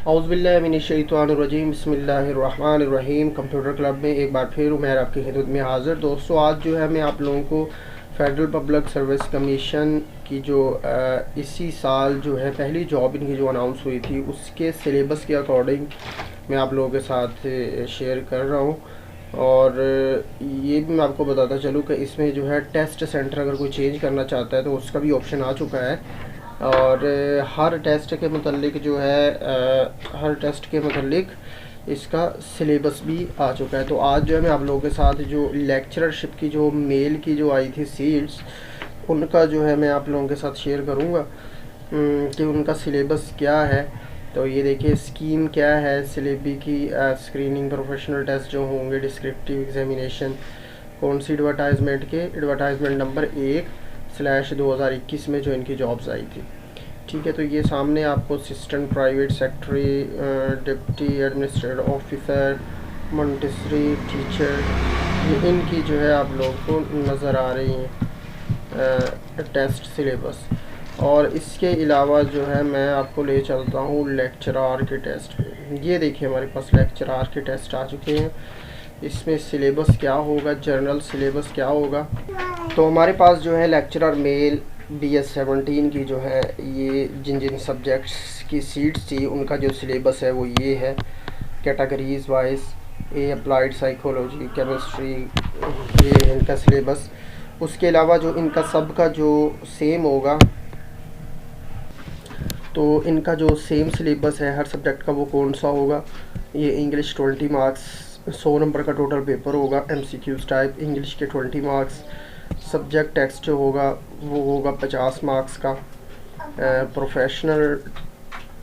औज़ुबिल्लाहिमिनश्शैतानिर्रजीम बिस्मिल्लाहिर्रहमानिर्रहीम। Computer club में एक बार फिर उमैर आपकी खिदमत में हाज़िर। दोस्तों, आज जो है मैं आप लोगों को फ़ेडरल पब्लिक सर्विस कमीशन की जो इसी साल जो है पहली जॉब इनकी जो अनाउंस हुई थी उसके सिलेबस के अकॉर्डिंग मैं आप लोगों के साथ शेयर कर रहा हूँ। और ये भी मैं आपको बताता चलूँ कि इसमें जो है टेस्ट सेंटर अगर कोई चेंज करना चाहता है तो उसका भी ऑप्शन आ चुका है। और हर टेस्ट के मतलब जो है हर टेस्ट के मतलब इसका सिलेबस भी आ चुका है। तो आज जो है मैं आप लोगों के साथ जो लेक्चरशिप की जो मेल की जो आई थी सीट्स उनका जो है मैं आप लोगों के साथ शेयर करूँगा कि उनका सिलेबस क्या है। तो ये देखिए स्कीम क्या है सिलेबी की। स्क्रीनिंग प्रोफेशनल टेस्ट जो होंगे, डिस्क्रिप्टिव एग्जामिनेशन, कौन सी एडवर्टाइजमेंट नंबर 1/2021 में जो इनकी जॉब्स आई थी। ठीक है, तो ये सामने आपको assistant private secretary, deputy administrative officer, Montessori teacher, ये इनकी जो है आप लोगों को नज़र आ रही हैं टेस्ट सिलेबस। और इसके अलावा जो है मैं आपको ले चलता हूँ लेक्चरार के टेस्ट पे। ये देखिए हमारे पास लेक्चरार के टेस्ट आ चुके हैं। इसमें सिलेबस क्या होगा, जनरल सिलेबस क्या होगा। तो हमारे पास जो है लेक्चरर मेल BS17 की जो है ये जिन जिन सब्जेक्ट्स की सीट्स थी उनका जो सिलेबस है वो ये है categories wise. Applied psychology, chemistry, ये इनका सिलेबस। उसके अलावा जो इनका सब का जो सेम होगा, तो इनका जो सेम सिलेबस है हर सब्जेक्ट का वो कौन सा होगा। ये इंग्लिश 20 मार्क्स, 100 नंबर का टोटल पेपर होगा। MCQs टाइप इंग्लिश के 20 मार्क्स। सब्जेक्ट टेक्स्ट जो होगा वो होगा 50 मार्क्स का। प्रोफेशनल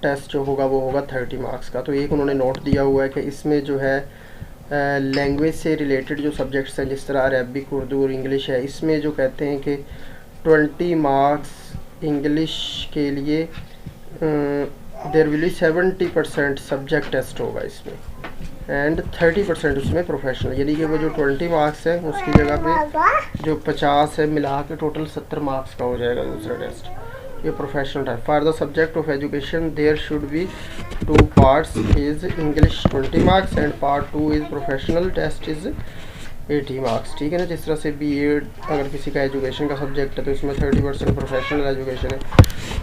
टेस्ट जो होगा वो होगा 30 मार्क्स का। तो एक उन्होंने नोट दिया हुआ है कि इसमें जो है लैंग्वेज से रिलेटेड जो सब्जेक्ट्स हैं जिस तरह अरबिक, उर्दू और इंग्लिश है, इसमें जो कहते हैं कि 20 मार्क्स इंग्लिश के लिए there will be 70% subject test होगा इसमें एंड 30% उसमें प्रोफेशनल, यानी कि वो जो 20 मार्क्स है उसकी जगह पे जो 50 है मिला के टोटल 70 मार्क्स का हो जाएगा दूसरा टेस्ट। ये professional type. For the subject of education there should be 2 parts is English 20 marks and part 2 is professional test is 80 marks. ठीक है ना। जिस तरह से B.Ed अगर किसी का एजुकेशन का सब्जेक्ट है तो इसमें 30% प्रोफेशनल एजुकेशन है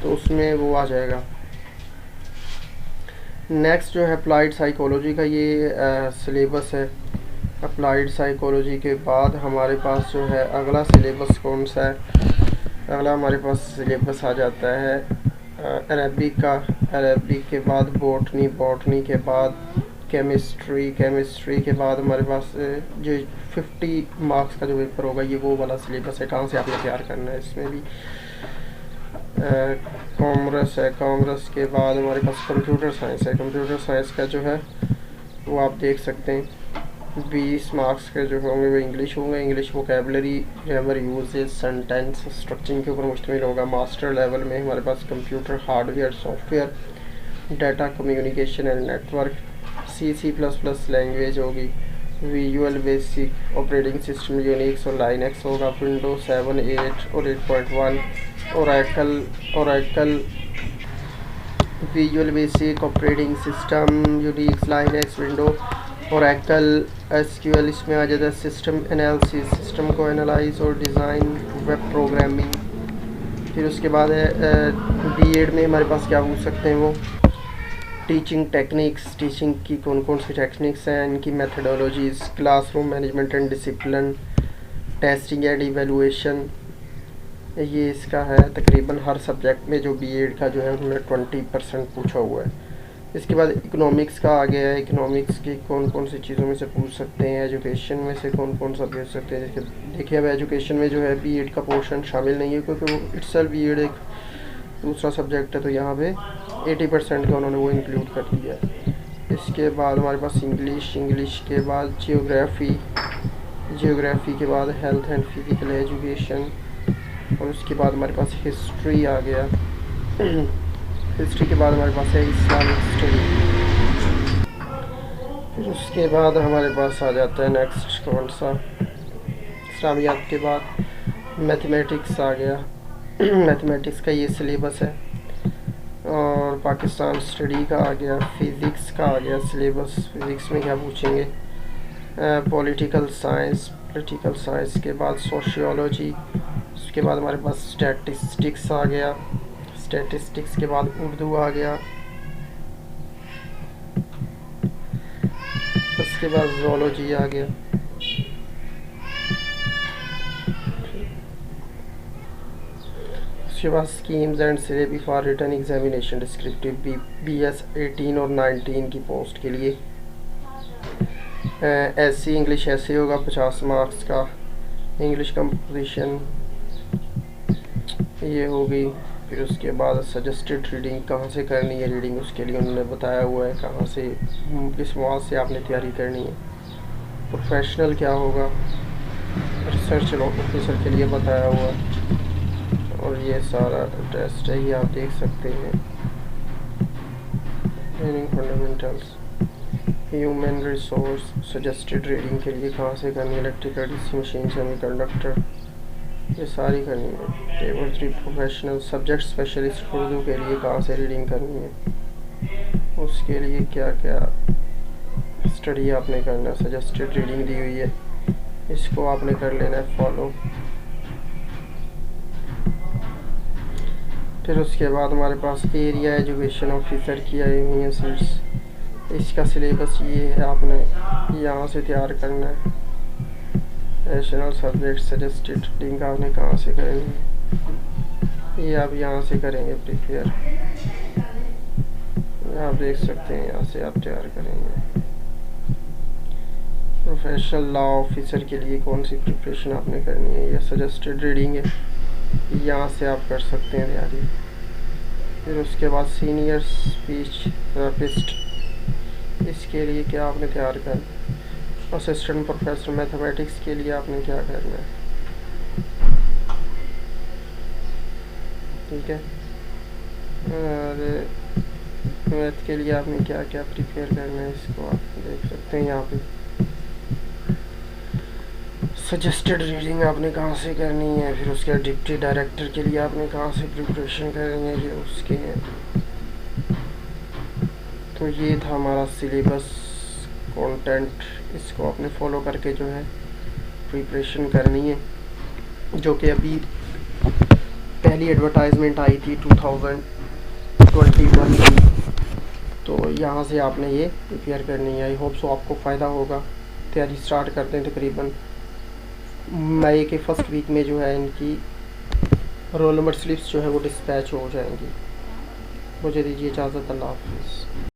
तो उसमें वो आ जाएगा। नेक्स्ट जो है अप्लाइड साइकोलॉजी का ये सिलेबस है। अप्लाइड साइकोलॉजी के बाद हमारे पास जो है अगला सिलेबस कौन सा है। अगला हमारे पास सिलेबस आ जाता है अरबिक का। अरबिक के बाद बॉटनी के बाद केमिस्ट्री के बाद हमारे पास जो 50 मार्क्स का जो पेपर होगा ये वो वाला सिलेबस है। कहाँ से आपने तैयार करना है। इसमें भी कॉमर्स है। कॉमर्स के बाद हमारे पास कंप्यूटर साइंस है। कंप्यूटर साइंस का जो है वो आप देख सकते हैं 20 मार्क्स के जो होंगे वो इंग्लिश होंगे। English vocabulary, grammar, usages, sentence, structuring के ऊपर मुश्तमिल होगा। मास्टर लेवल में हमारे पास computer hardware, software, data communication and network, C++ language होगी। Visual basic operating system Unix और लाइनक्स होगा। विंडोज 7, 8 और 8.1। Oracle visual basic operating system Unix, Linux, window, Oracle, SQL इसमें आ जाता है। सिस्टम एनालिसिस, सिस्टम को एनालाइज और डिज़ाइन, वेब प्रोग्रामिंग। फिर उसके बाद है B.Ed में हमारे पास क्या पूछ सकते हैं वो टीचिंग टेक्निक्स। टीचिंग की कौन कौन सी टेक्निक्स हैं, इनकी methodologies, classroom management and discipline, testing and evaluation. ये इसका है तकरीबन हर सब्जेक्ट में जो B.Ed का जो है उन्होंने 20% पूछा हुआ है। इसके बाद इकोनॉमिक्स का आ गया है। इकोनॉमिक्स की कौन कौन सी चीज़ों में से पूछ सकते हैं। एजुकेशन में से कौन कौन सा पूछ सकते हैं। जैसे देखिए अब एजुकेशन में जो है B.Ed का पोर्शन शामिल नहीं है क्योंकि वो इट्सेल्फ B.Ed एक दूसरा सब्जेक्ट है, तो यहाँ पे 80% का उन्होंने वो इंक्लूड कर दिया है। इसके बाद हमारे पास इंग्लिश के बाद जियोग्राफी के बाद हेल्थ एंड फिज़िकल एजुकेशन, और उसके बाद हमारे पास हिस्ट्री आ गया। हिस्ट्री के बाद हमारे पास है इस्लामिक स्टडी। फिर उसके बाद हमारे पास आ जाता है नेक्स्ट कौन सा, इस्लामियात के बाद मैथमेटिक्स आ गया। मैथमेटिक्स का ये सिलेबस है। और पाकिस्तान स्टडी का आ गया, फ़िज़िक्स का आ गया सिलेबस। फ़िज़िक्स में क्या पूछेंगे, पॉलिटिकल साइंस के बाद सोशियोलॉजी, उसके बाद हमारे पास स्टैटिस्टिक्स आ गया, स्टैटिस्टिक्स के बाद उर्दू आ गया, उसके बाद ज़ूलॉजी आ गया। उसके बाद schemes and syllabi for written examination descriptive BS 18 और 19 की पोस्ट के लिए। SC इंग्लिश ऐसे होगा 50 मार्क्स का, इंग्लिश कंपोजिशन ये होगी। फिर उसके बाद सजेस्टेड रीडिंग कहाँ से करनी है, रीडिंग उसके लिए उन्होंने बताया हुआ है कहाँ से, किस मौज से आपने तैयारी करनी है। प्रोफेशनल क्या होगा, रिसर्च ऑफिसर के लिए बताया हुआ है। और ये सारा टेस्ट है, ये आप देख सकते हैं। Training fundamentals, human resource, suggested reading के लिए कहाँ से करनी है, इलेक्ट्रिकल डीसी मशीन, सेमीकंडक्टर, ये सारी करनी है। Table 3 professional subject specialist Urdu के लिए कहाँ से रीडिंग करनी है, उसके लिए क्या क्या स्टडी आपने करना है। सजेस्टेड रीडिंग दी हुई है, इसको आपने कर लेना है फॉलो। फिर उसके बाद हमारे पास एरिया एजुकेशन ऑफिसर की आई हुई है सीट्स, इसका सिलेबस ये है, आपने यहाँ से तैयार करना है। नेशनल सब्जेक्ट सजेस्टेड रीडिंग आपने कहाँ से करनी है, ये आप यहाँ से करेंगे प्रिपेयर, आप देख सकते हैं यहाँ से आप तैयार करेंगे। प्रोफेशनल लॉ ऑफिसर के लिए कौन सी प्रिपरेशन आपने करनी है, यह सजेस्टेड रीडिंग है, यहाँ से आप कर सकते हैं तैयारी। फिर उसके बाद सीनियर स्पीच थेरेपिस्ट, इसके लिए क्या आपने तैयार करना है। असिस्टेंट प्रोफेसर मैथमेटिक्स के लिए आपने क्या करना है, ठीक है। और मैथ के लिए आपने क्या क्या प्रिपेयर करना है, इसको आप देख सकते हैं यहाँ पे। सजेस्टेड रीडिंग आपने कहाँ से करनी है, फिर उसके डिप्टी डायरेक्टर के लिए आपने कहाँ से प्रिपरेशन करनी है, ये उसके हैं। तो ये था हमारा सिलेबस कंटेंट, इसको आपने फॉलो करके जो है प्रिपरेशन करनी है। जो कि अभी पहली एडवर्टाइजमेंट आई थी 2021 की, तो यहाँ से आपने ये प्रिपेयर करनी है। आई होप सो आपको फ़ायदा होगा। तैयारी स्टार्ट करते हैं तकरीबन मई के फर्स्ट वीक में जो है इनकी रोल नंबर स्लिप्स जो है वो डिस्पैच हो जाएंगी। मुझे दीजिए इजाज़त, अल्लाह हाफ़िज़।